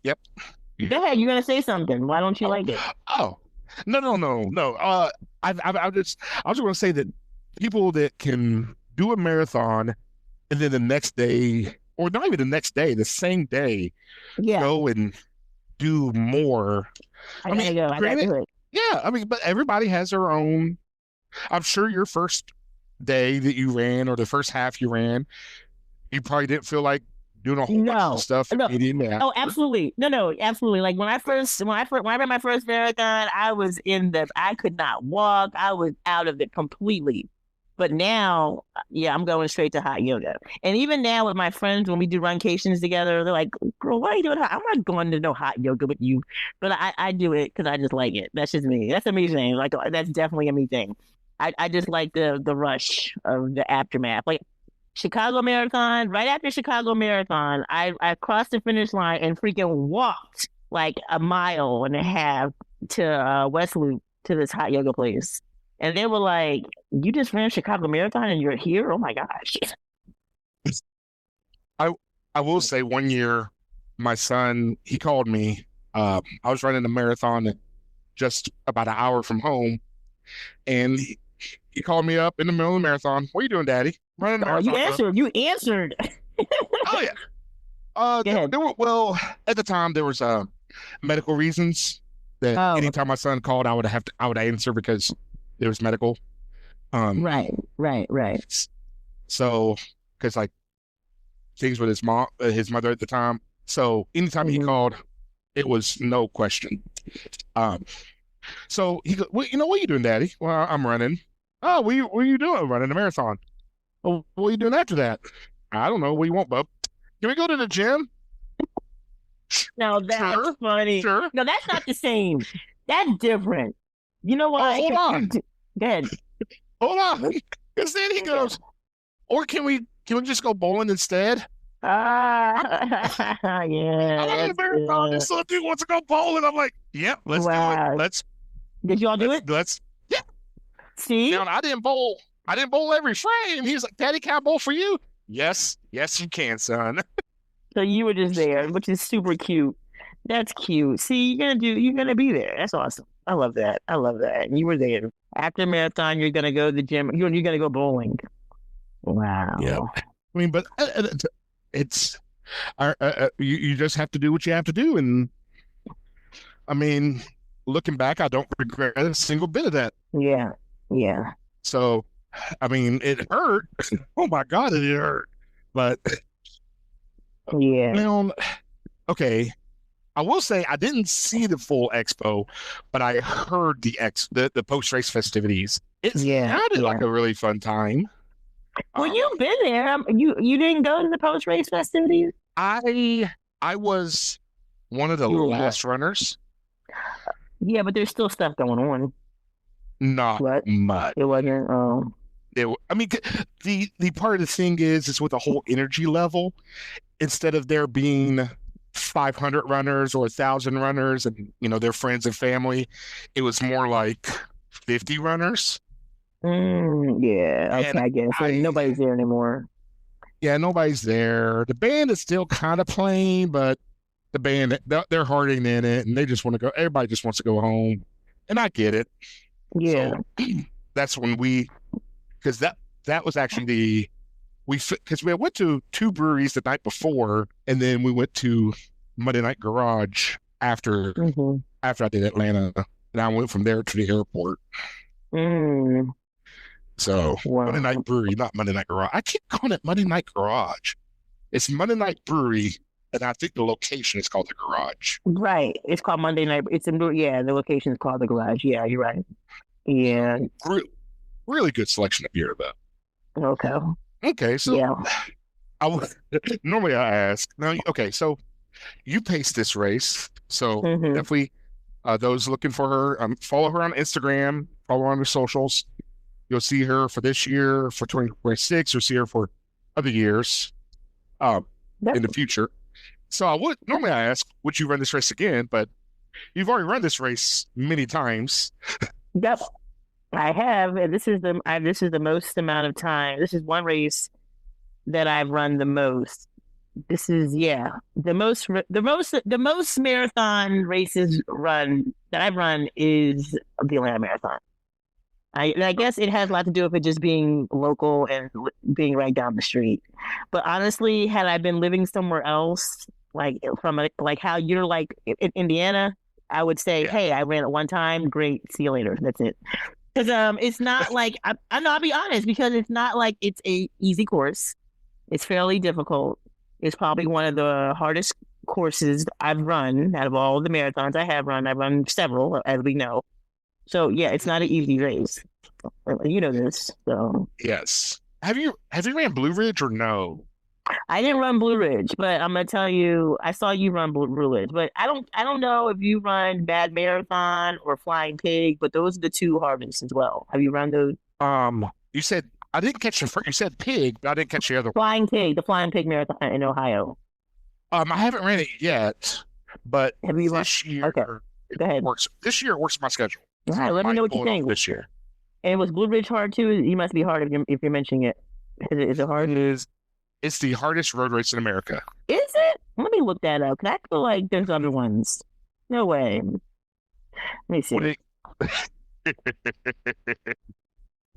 Go ahead, you're gonna say something. Why don't you Oh, like it? oh, no. I was going to say that people that can do a marathon and then the next day, or not even the next day, the same day, Yeah, go and do more. I I mean, gotta go. I gotta granted, do it. yeah, I mean, but everybody has their own. I'm sure your first day that you ran or the first half you ran, you probably didn't feel like doing a whole bunch of No, stuff no. immediately Oh, after. absolutely. No, absolutely. Like when I ran my first marathon, I could not walk. I was out of it completely. But now, yeah, I'm going straight to hot yoga. And even now with my friends, when we do runcations together, they're like, girl, why are you doing hot? I'm not going to no hot yoga with you. But I do it because I just like it. That's just me. That's a me thing. Like that's definitely a me thing. I just like the rush of the aftermath. Like Chicago Marathon, right after Chicago Marathon, I crossed the finish line and freaking walked like a mile and a half to West Loop to this hot yoga place. And they were like, "You just ran Chicago Marathon and you're here? Oh my gosh!" I I will say one year, my son he called me. I was running a marathon just about an hour from home, and he called me up in the middle of the marathon. What are you doing, Daddy? Running a Oh, you marathon, bro. answered. You answered. Oh yeah. Go ahead. There were well at the time there was medical reasons that Oh, anytime my son called, I would answer because it was medical. Um, right. so because like things with his mother at the time. So anytime he Hmm. called, it was no question. Um, so he go, well, what are you doing, Daddy? Well, I'm running. Oh, what are you doing? Running a marathon. Oh, what are you doing after that? I don't know. What do you want, bub? Can we go to the gym? No, that's Sure, funny. sure. No, that's not the same. That's different. You know Oh, why? hold 'Cause on. Go ahead. Hold on. Because then he Okay. goes, or can we just go bowling instead? I Yeah, love a that's marathon. This little dude wants to go bowling. I'm like, yep, let's do it. wow. Did y'all do it? Let's. Yeah. See? Now I didn't bowl. I didn't bowl every frame. He was like, Daddy, can I bowl for you? Yes, yes, you can, son. So you were just there, which is super cute. That's cute. See, you're gonna be there. That's awesome. I love that. I love that. And you were there. After marathon, you're gonna go to the gym. You're gonna go bowling. Yeah. Wow. I mean, but it's you just have to do what you have to do, and I mean, looking back, I don't regret a single bit of that. Yeah. Yeah. So, I mean, it hurt. Oh my God, it hurt. But Yeah. now, okay, I will say I didn't see the full expo, but I heard the post race festivities. It Yeah. sounded Yeah. like a really fun time. Well, Um, you've been there. You didn't go to the post race festivities. I was one of the You were what? last runners. Yeah, but there's still stuff going on. Not What? much. It wasn't. I mean, the part of the thing is with the whole energy level. Instead of there being 500 runners or 1,000 runners, and their friends and family, it was more like 50 runners. Yeah. Okay, And I guess. And nobody's there anymore. yeah, nobody's there. The band is still kind of playing, but the band they're harding in it, and they just want to go. Everybody just wants to go home, and I get it. Yeah. So that's when because that was actually because we went to two breweries the night before, and then we went to Monday Night Garage after hmm after I did Atlanta, and I went from there to the airport. Mm. So Monday Wow. Night Brewery, not Monday Night Garage. I keep calling it Monday Night Garage. It's Monday Night Brewery, and I think the location is called the Garage. Right. It's called Monday Night. Yeah, the location is called the Garage. Yeah, you're right. Yeah. Really, really good selection of beer though. Okay. Okay, so Yeah. normally I ask now. Okay, so you paced this race, so hmm definitely those looking for her, follow her on Instagram, follow her on her socials. You'll see her for this year, for 2026, or see her for other years in the Yep. future. So I ask, would you run this race again? But you've already run this race many times. Yep. I have, and this is the most amount of time. This is one race that I've run the most. This is the most marathon races run that I've run is the Atlanta Marathon. I guess it has a lot to do with it just being local and being right down the street. But honestly, had I been living somewhere else, like how you're like in Indiana, I would say, Yeah. hey, I ran it one time. Great, see you later. That's it. Because it's not like I know. I'll be honest because it's not like it's a easy course. It's fairly difficult. It's probably one of the hardest courses I've run out of all the marathons I have run. I've run several, as we know. So yeah, it's not an easy race. You know this. So Yes. Have you ran Blue Ridge or no? I didn't run Blue Ridge, but I'm gonna tell you, I saw you run Blue Ridge. But I don't know if you run Bad Marathon or Flying Pig, but those are the two hardest as well. Have you run those? You said I didn't catch the first. You said pig, but I didn't catch the other one. The Flying Pig Marathon in Ohio. I haven't ran it yet, but Have you run? this Okay, year go ahead. works. This year works my schedule. All right, let me Might know what you pull it off think. this year. And was Blue Ridge hard too? You must be hard if you're mentioning it. Is it hard? It's the hardest road race in America. Is it? Let me look that up. Cause I feel like there's other ones. No way. Let me see. What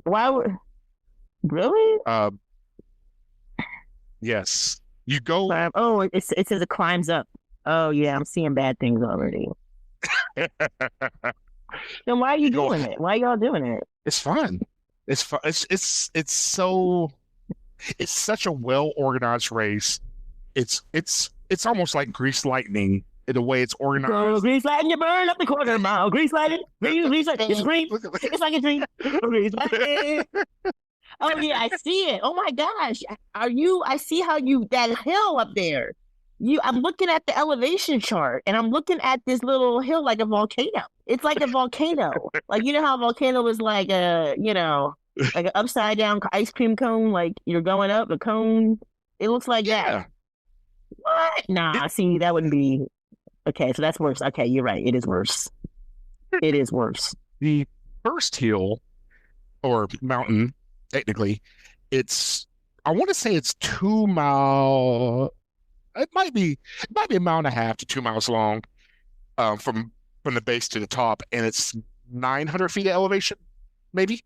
Why would really? Yes, you go. Oh, it says it climbs up. Oh yeah, I'm seeing bad things already. Then why are you You go. doing it? Why y'all doing it? It's fun. It's fun. It's such a well organized race. It's almost like Grease Lightning in the way it's Go organized. grease lighting, you burn up the quarter mile. Grease lighting, grease lighting. It's green. It's like a dream. Grease lighting. Oh yeah, I see it. Oh my gosh, are you? I see how that hill up there. I'm looking at the elevation chart, and I'm looking at this little hill like a volcano. It's like a volcano. Like you know how a volcano is like like an upside down ice cream cone. Like you're going up a cone. It looks like that. Yeah, What? Nah, see, that wouldn't be okay. So that's worse. Okay, you're right. It is worse. It is worse. The first hill or mountain, technically, it's I want to say it's 2 mile. It might be a mile and a half to 2 miles long, from the base to the top, and it's 900 feet of elevation, maybe.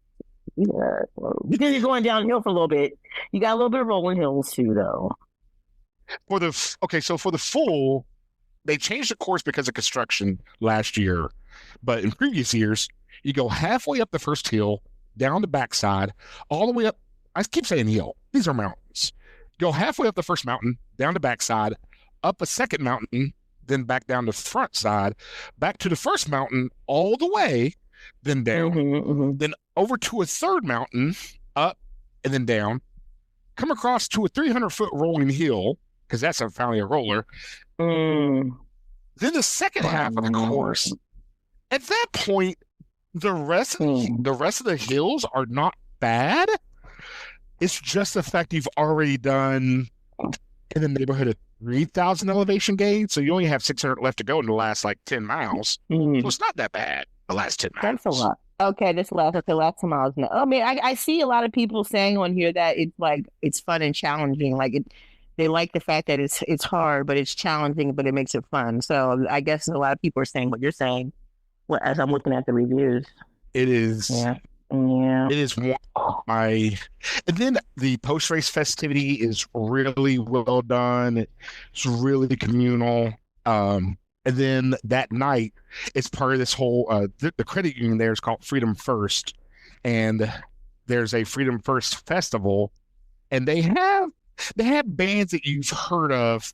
Yeah, well, because you're going downhill for a little bit. You got a little bit of rolling hills too, though. So for the full, they changed the course because of construction last year, but in previous years, you go halfway up the first hill, down the backside, all the way up. I keep saying hill. These are mountains. Go halfway up the first mountain, down the backside, up a second mountain, then back down the front side, back to the first mountain all the way, then down, then over to a third mountain, up and then down, come across to a 300-foot rolling hill, because that's finally a roller. Mm. Then the second half of the course, at that point, the rest of the hills are not bad. It's just the fact you've already done in the neighborhood of 3,000 elevation gains, so you only have 600 left to go in the last 10 miles. So it's not that bad. The last 10 miles. That's a lot. Okay, last 10 miles. No, I mean, I see a lot of people saying on here that it's fun and challenging. They like the fact that it's hard, but it's challenging, but it makes it fun. So I guess a lot of people are saying what you're saying. Well, as I'm looking at the reviews, it is. Yeah. It is one of my. And then the post race festivity is really well done. It's really communal. And then that night, it's part of this whole. The credit union there is called Freedom First, and there's a Freedom First festival, and they have bands that you've heard of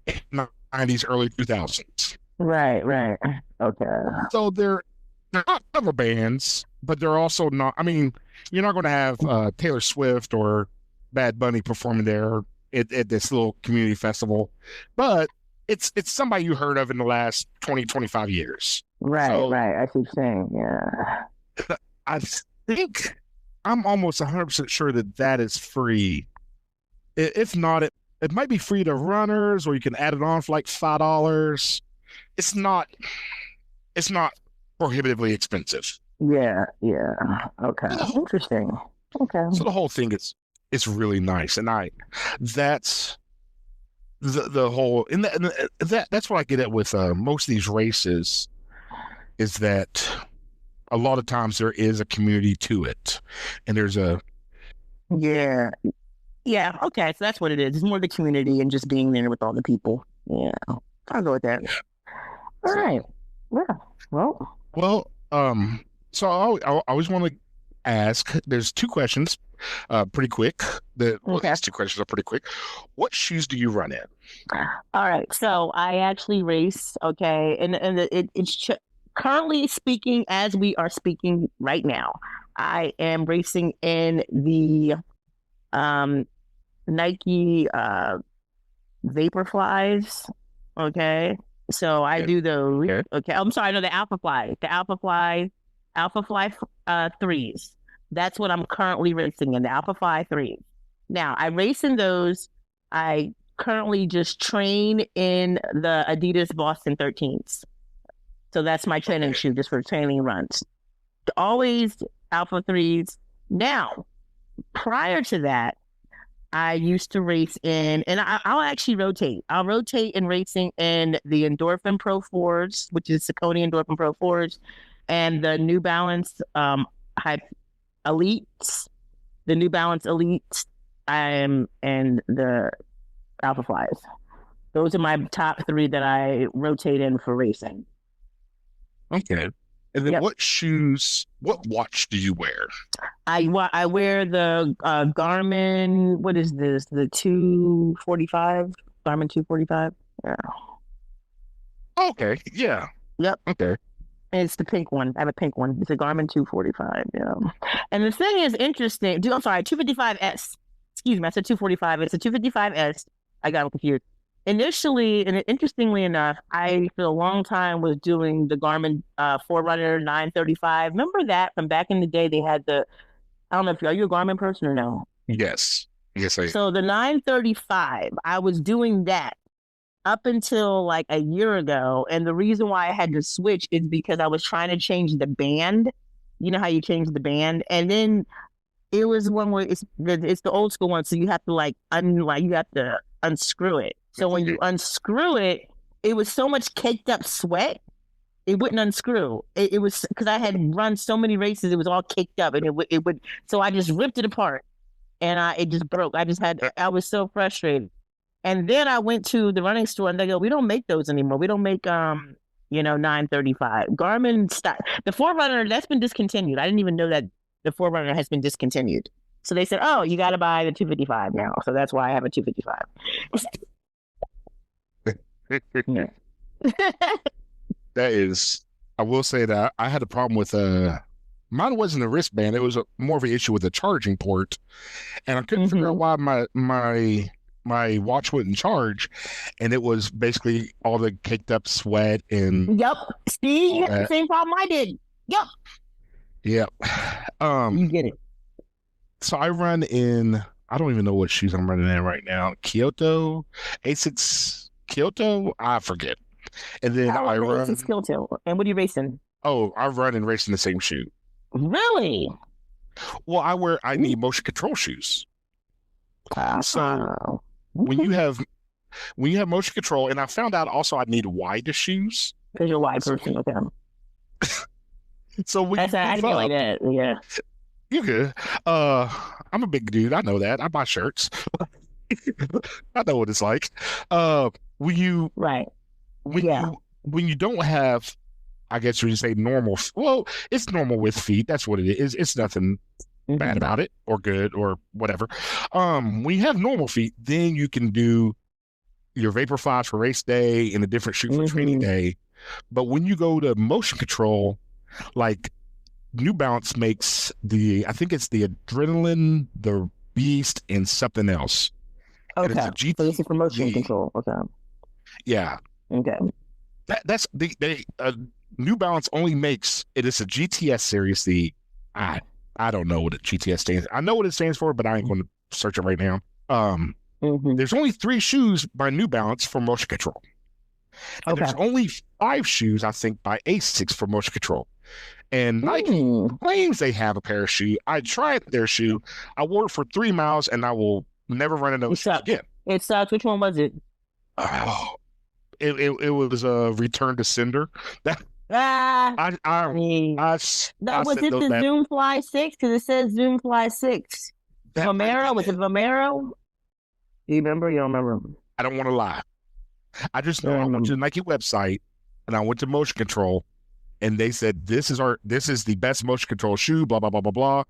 in the 90s, early 2000s. Right. Okay. So they're not cover bands, but they're also not. I mean, you're not going to have Taylor Swift or Bad Bunny performing there at this little community festival, but it's somebody you heard of in the last 20-25 years. Right. I see what you're saying. Yeah. I think I'm almost 100% sure that is free. If not, it might be free to runners, or you can add it on for like $5. It's not prohibitively expensive. Yeah. Okay. Interesting. Okay. So the whole thing is really nice, and that's the whole, and that's what I get at with most of these races, is that a lot of times there is a community to it, and there's a yeah. Okay, so that's what it is. It's more the community and just being there with all the people. Yeah, I'll go with that. Yeah. All right. Yeah. Well, so I always want to ask, there's two questions, pretty quick. These two questions are pretty quick. What shoes do you run in? All right. So I actually race, okay, and it's currently speaking as we are speaking right now. I am racing in the Nike Vaporflies, okay? So I do those. Okay. I'm sorry, no, the Alpha Fly 3s. That's what I'm currently racing in, the Alpha Fly 3s. Now, I race in those. I currently just train in the Adidas Boston 13s. So that's my training shoe just for training runs. Always Alpha 3s. Now, prior to that, I used to race in, and I'll actually rotate. I'll rotate in racing in the Endorphin Pro 4s, which is Saucony Endorphin Pro 4s, and the New Balance Elites, the New Balance Elites, and the Alpha Flies. Those are my top 3 that I rotate in for racing. Okay. And then what watch do you wear? I wear the Garmin, what is this? The 245? Garmin 245? Yeah. Okay. Yeah. Yep. Okay. And it's the pink one. I have a pink one. It's a Garmin 245. Yeah. And the thing is interesting. I'm sorry, 255S. Excuse me, I said 245. It's a 255S. I got confused. Initially, and interestingly enough, I for a long time was doing the Garmin Forerunner 935. Remember that from back in the day? They had I don't know if are you a Garmin person or no? Yes. Yes, I. So the 935, I was doing that up until like a year ago. And the reason why I had to switch is because I was trying to change the band. You know how you change the band? And then it was one where it's the old school one. So you have to you have to unscrew it. So when you unscrew it, it was so much caked up sweat. It wouldn't unscrew. It was because I had run so many races. It was all caked up and it would, so I just ripped it apart and it just broke. I was so frustrated. And then I went to the running store and they go, we don't make those anymore. We don't make 935. Garmin stopped. The Forerunner, that's been discontinued. I didn't even know that the Forerunner has been discontinued. So they said, oh, you got to buy the 255 now. So that's why I have a 255. That is, I will say that I had a problem with mine wasn't a wristband. It was more of an issue with the charging port, and I couldn't figure out why my watch wouldn't charge, and it was basically all the caked up sweat and. Yep. See, you had the same problem I did. Yep. Yep. You get it. So I run in. I don't even know what shoes I'm running in right now. Kyoto, Asics Kyoto. I forget. And then I run. Asics Kyoto. And what are you racing? Oh, I run and race in the same shoe. Really? Well, I need motion control shoes. So when you have motion control, and I found out also I need wide shoes. Because you're a wide person with them. So when I feel like that, yeah. You're good. I'm a big dude. I know that. I buy shirts. I know what it's like. When you don't have, I guess you would say normal. Well, it's normal with feet. That's what it is. It's nothing bad about it or good or whatever. When you have normal feet, then you can do your Vaporflies for race day and a different shoe for training day. But when you go to motion control, like New Balance makes I think it's the Adrenaline, the Beast, and something else. Okay. So this is for motion control. Okay. Yeah. Okay. That's New Balance only makes it is a GTS series. I don't know what a GTS stands. I know what it stands for, but I ain't going to search it right now. There's only 3 shoes by New Balance for motion control. And there's only 5 shoes, I think, by Asics for motion control. And Nike claims they have a pair of shoes. I tried their shoe. I wore it for 3 miles, and I will never run another shoe again. It sucks. Which one was it? Oh, it was a Return to Cinder. That was it the Zoom Fly 6? Because it says Zoom Fly 6. Vomero? Was it Vomero? Do you remember? You don't remember? I don't want to lie. I just know I went to the Nike website and I went to motion control, and they said this is the best motion control shoe. Blah blah blah blah blah.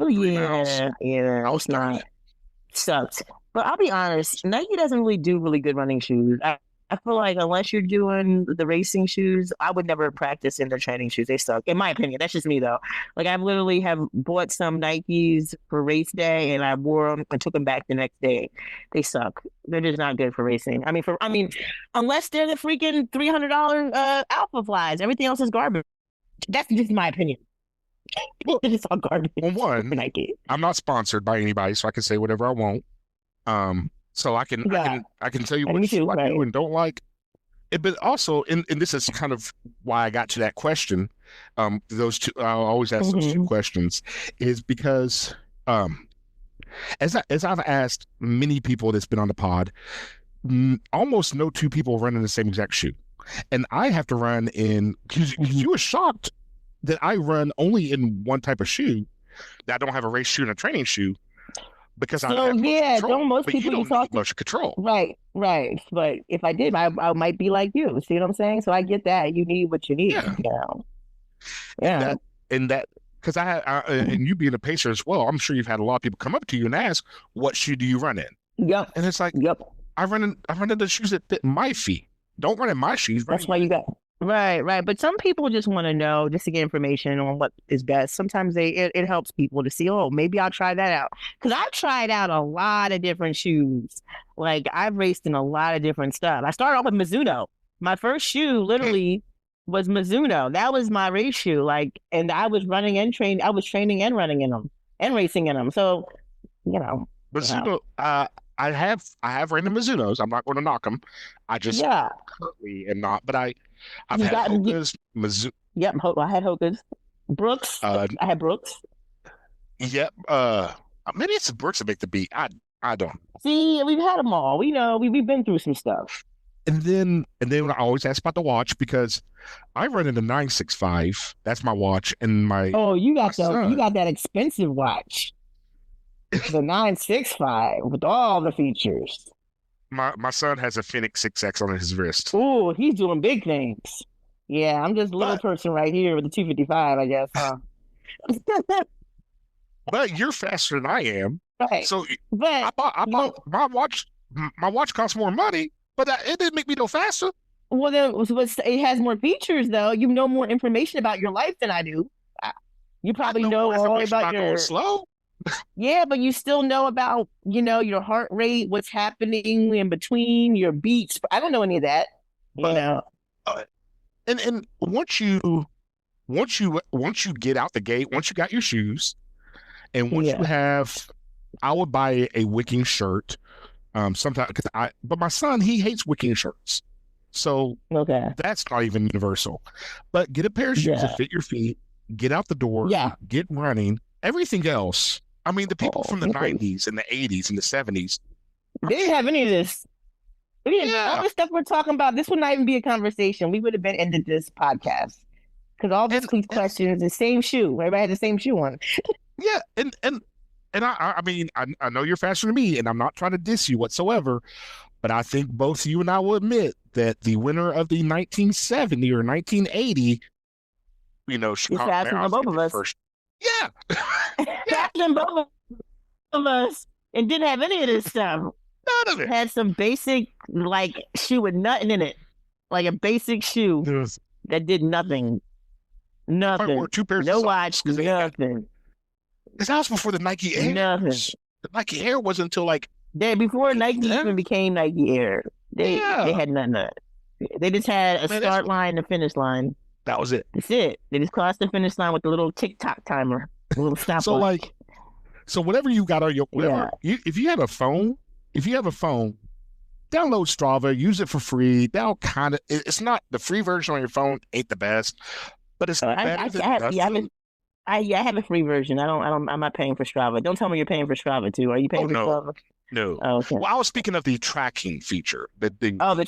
Oh yeah. It's not. Sucks. But I'll be honest, Nike doesn't really do really good running shoes. I feel like unless you're doing the racing shoes, I would never practice in their training shoes. They suck, in my opinion. That's just me though. Like I literally have bought some Nikes for race day, and I wore them and took them back the next day. They suck. They're just not good for racing. I mean, unless they're the freaking $300 Alpha Flies, everything else is garbage. That's just my opinion. Well, it's all garbage. Well, one, Nike. I'm not sponsored by anybody, so I can say whatever I want. So I can tell you what shoe I do and don't like. But also, and this is kind of why I got to that question. Those two, I always ask those 2 questions, is because as I've asked many people that's been on the pod, almost no 2 people run in the same exact shoe, and I have to run in because you were shocked that I run only in one type of shoe. That I don't have a race shoe and a training shoe. Because don't most people you don't need motion control. Right. But if I did, I might be like you. See what I'm saying? So I get that. You need what you need. Yeah. And that because and you being a pacer as well, I'm sure you've had a lot of people come up to you and ask, what shoe do you run in? Yep. And it's like, I run in the shoes that fit my feet. Don't run in my shoes. That's why you got Right. But some people just want to know, just to get information on what is best. Sometimes it helps people to see, oh, maybe I'll try that out. Because I've tried out a lot of different shoes. Like I've raced in a lot of different stuff. I started off with Mizuno. My first shoe literally was Mizuno. That was my race shoe. Like, and I was running and training. I was training and running in them and racing in them. So, Wow. Mizuno. I have ran the Mizunos. I'm not going to knock them. I just Yeah. currently am not. But I've You had got Hoka's, Mizuno. yep, I had Hoka's. Brooks. Uh, I had Brooks. yep. Maybe it's the Brooks that make the beat. I don't. See, we've had them all. We know we've been through some stuff. And then I always ask about the watch because I run in the 965. That's my watch, and Oh, you my got son, that expensive watch, the 965 with all the features. my son has a Phoenix 6X on his wrist. Oh, he's doing big things. Yeah, I'm just a little But person right here with the 255, I guess, huh? but you're faster than I am. Right. So But I you know, bought my watch. My watch costs more money, but it didn't make me no faster. well, then it has more features, though. You know more information about your life than I do. You I probably know know more all information about about going your, slow. yeah, but you still know about, your heart rate, what's happening in between your beats. I don't know any of that, you But know. uh, and once you get out the gate, once you got your shoes, and once you Yeah. have, I would buy a wicking shirt. Sometimes but my son, he hates wicking shirts, so Okay. that's not even universal. But get a pair of shoes that Yeah. fit your feet. Get out the door. Yeah. Get running. Everything else. I mean, the people Oh, from the okay. '90s and the '80s and the '70s. They didn't have any of this. We didn't, all Yeah, the stuff we're talking about, this would not even be a conversation. We would have been ended this podcast because all and, these and questions, the same shoe. Everybody had the same shoe on. yeah, and I mean, I know you're faster than me, and I'm not trying to diss you whatsoever, but I think both you and I will admit that the winner of the 1970 or 1980, You're Chicago faster than Marathon both of us. first. Yeah, yeah, Faster than both of us, and didn't have any of this stuff. none of it. Had some basic like shoe with nothing in it, like a basic shoe that did nothing, I wore nothing, two pairs no of watch, socks because nothing, that was before the Nike nothing. Airs. The Nike Air wasn't until like Before Nike 10. even became Nike Air, they Yeah, had nothing. They just had a man, start line and a finish line. that was it. That's it. They just crossed the finish line with the little tick-tock timer, the little So stopwatch. so whatever you got on your Yeah. if you have a phone, download Strava, use it for free. That'll kind of, it's not the free version on your phone ain't the best, but it's better than nothing. I have a free version. I'm not paying for Strava. Don't tell me you're paying for Strava too. Are you paying for no. Strava? No. Oh, okay. Well, I was speaking of the tracking feature. The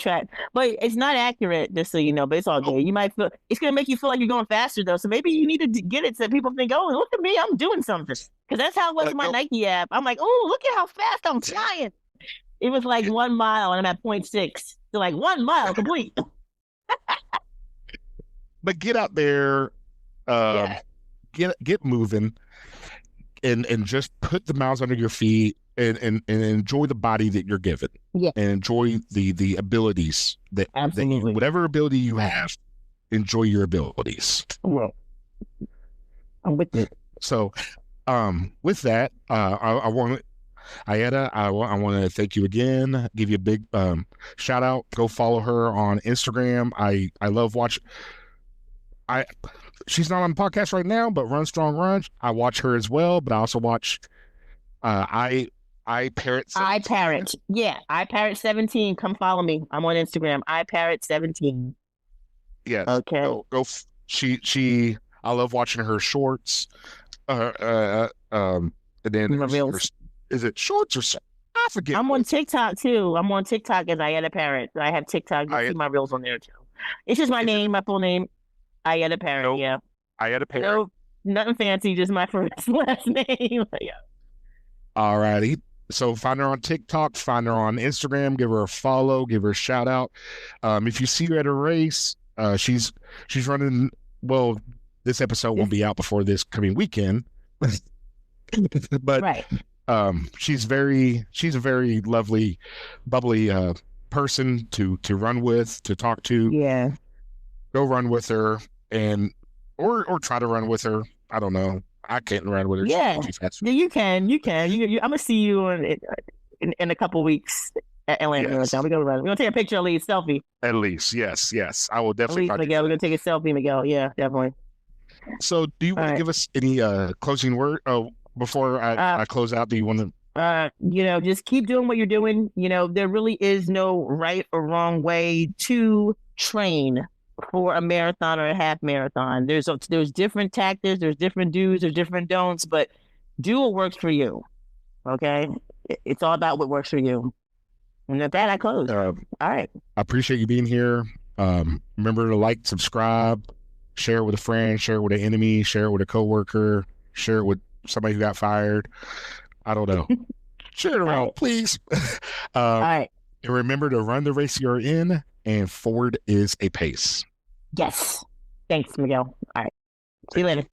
track, but it's not accurate, just so you know. But it's all good. You might feel it's gonna make you feel like you're going faster though. So maybe you need to get it so people think, "Oh, look at me, I'm doing something." Because that's how it was with my Nike app. I'm like, "Oh, look at how fast I'm flying." It was like 1 mile, and I'm at 0.6. So like 1 mile complete. But get out there, Yeah. get moving, and just put the miles under your feet. And enjoy the body that you're given. Yeah. And enjoy the abilities that Absolutely. whatever ability you have, enjoy your abilities. Well, I'm with it. So, with that, I want Ayeta, I want to thank you again. Give you a big shout out. Go follow her on Instagram. I love watch. She's not on the podcast right now, but Run Strong Run. I watch her as well, but I also watch I Parrot 17. Yeah, I Parrot 17. Come follow me. I'm on Instagram. I Parrot 17. Yes. Okay. Go. She. I love watching her shorts. And then is it shorts or I forget. I'm on TikTok too. I'm on TikTok as Ayeta Parrot. I have TikTok. You see my reels on there too. It's just my name, my full name. Ayeta Parrot. Nope. Yeah. Ayeta Parrot. No, nothing fancy. Just my first last name. Yeah. All righty. So find her on TikTok, find her on Instagram, give her a follow, give her a shout out. If you see her at a race, she's running. Well, this episode won't be out before this coming weekend, but right. She's a very lovely, bubbly person to run with, to talk to. Yeah. Go run with her or try to run with her. I don't know. I can't run with her. Yeah, you can. I'm gonna see you in a couple weeks at Atlanta. Yes. We're gonna take a picture, at least selfie. At least, yes. I will definitely. At least, Miguel, we're gonna take a selfie, Miguel. Yeah, definitely. So, do you want to give us any closing word? Oh, before I close out, do you want to? Just keep doing what you're doing. There really is no right or wrong way to train for a marathon or a half marathon. There's different tactics, there's different do's, there's different don'ts, but do what works for you. Okay, it's all about what works for you. And with that, I close. All right. I appreciate you being here. Remember to like, subscribe, share it with a friend, share it with an enemy, share it with a coworker, share it with somebody who got fired. I don't know. Share it around, please. All right. And remember to run the race you're in, and forward is a pace. Yes. Thanks, Miguel. All right. See you later.